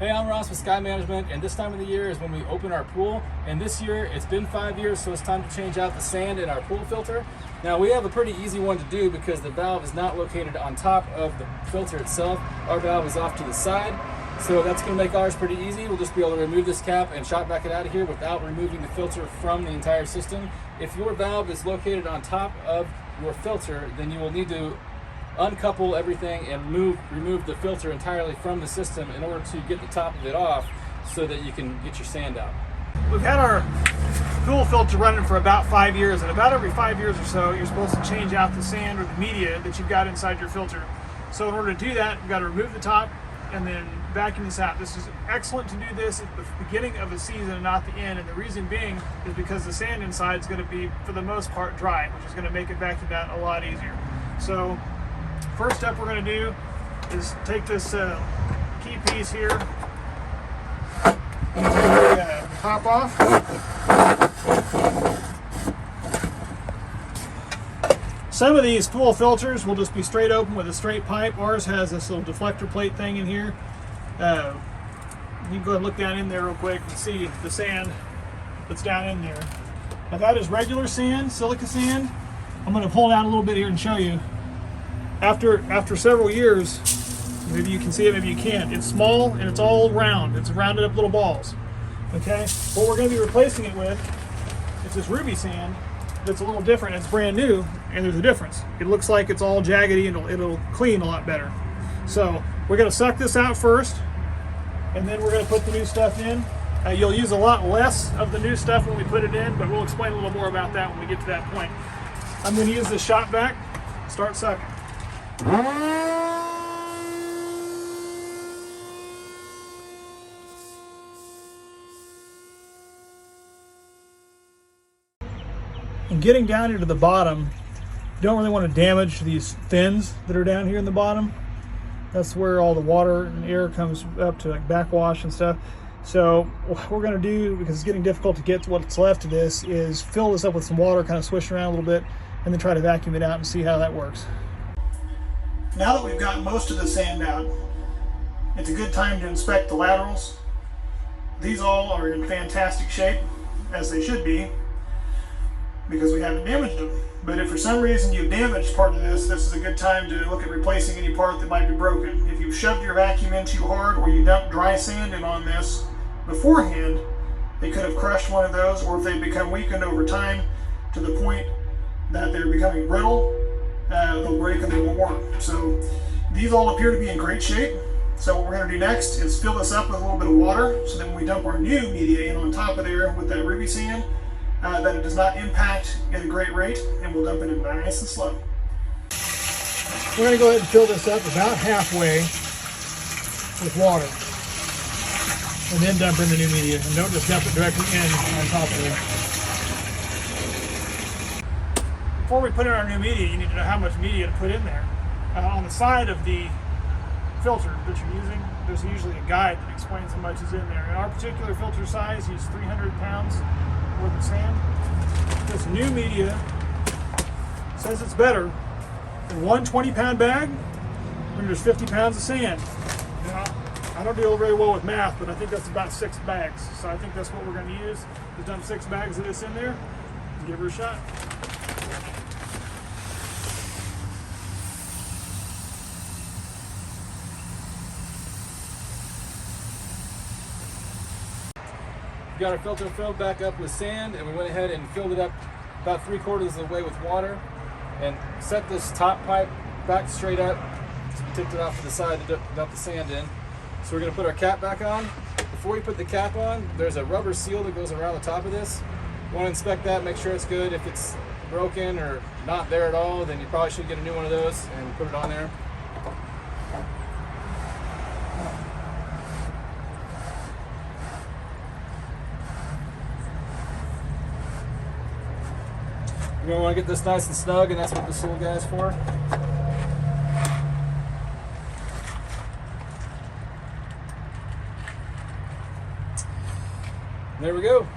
Hey, I'm Ross with Sky Management, and this time of the year is when we open our pool. And this year, it's been 5 years, so it's time to change out the sand in our pool filter. Now, we have a pretty easy one to do because the valve is not located on top of the filter itself. Our valve is off to the side, so that's going to make ours pretty easy. We'll just be able to remove this cap and shot back it out of here without removing the filter from the entire system. If your valve is located on top of your filter, then you will need to uncouple everything and remove the filter entirely from the system in order to get the top of it off so that you can get your sand out. We've had our pool filter running for about 5 years, and about every 5 years or so you're supposed to change out the sand or the media that you've got inside your filter. So in order to do that, we've got to remove the top and then vacuum this out. This is excellent to do this at the beginning of the season and not the end, and the reason being is because the sand inside is going to be, for the most part, dry, which is going to make it vacuum out a lot easier. So first step we're going to do is take this key piece here, take the top off. Some of these pool filters will just be straight open with a straight pipe. Ours has this little deflector plate thing in here. You can go ahead and look down in there real quick and see the sand that's down in there. Now that is regular sand, silica sand. I'm going to pull it out a little bit here and show you. After several years, maybe you can see it, maybe you can't. It's small and it's all round. It's rounded up little balls. Okay? What we're going to be replacing it with is this ruby sand that's a little different. It's brand new, and there's a difference. It looks like it's all jaggedy and it'll clean a lot better. So we're going to suck this out first, and then we're going to put the new stuff in. You'll use a lot less of the new stuff when we put it in, but we'll explain a little more about that when we get to that point. I'm going to use the shot vac, start sucking. And getting down into the bottom, you don't really want to damage these fins that are down here in the bottom. That's where all the water and air comes up to, like backwash and stuff. So what we're going to do, because it's getting difficult to get to what's left of this, is fill this up with some water, kind of swish around a little bit, and then try to vacuum it out and see how that works. Now that we've got most of the sand out, it's a good time to inspect the laterals. These all are in fantastic shape, as they should be, because we haven't damaged them. But if for some reason you've damaged part of this, this is a good time to look at replacing any part that might be broken. If you've shoved your vacuum in too hard or you dumped dry sand in on this beforehand, they could have crushed one of those, or if they become weakened over time to the point that they're becoming brittle, they'll break and they won't work. So these all appear to be in great shape. So what we're going to do next is fill this up with a little bit of water, so that when we dump our new media in on top of there with that ruby sand, that it does not impact at a great rate, and we'll dump it in nice and slow. We're going to go ahead and fill this up about halfway with water, and then dump in the new media. And don't just dump it directly in on top of it. Before we put in our new media, you need to know how much media to put in there. On the side of the filter that you're using, there's usually a guide that explains how much is in there. And our particular filter size uses 300 pounds worth of sand. This new media says it's better than one 20-pound bag when there's 50 pounds of sand. Now, I don't deal very well with math, but I think that's about 6 bags. So I think that's what we're going to use. Just dump 6 bags of this in there and give her a shot. We got our filter filled back up with sand, and we went ahead and filled it up about 3/4 of the way with water, and set this top pipe back straight up. So we tipped it off to the side to dump the sand in. So we're going to put our cap back on. Before we put the cap on, there's a rubber seal that goes around the top of this. You want to inspect that, make sure it's good. If it's broken or not there at all, then you probably should get a new one of those and put it on there. You're going to want to get this nice and snug, and that's what this little guy's for. There we go.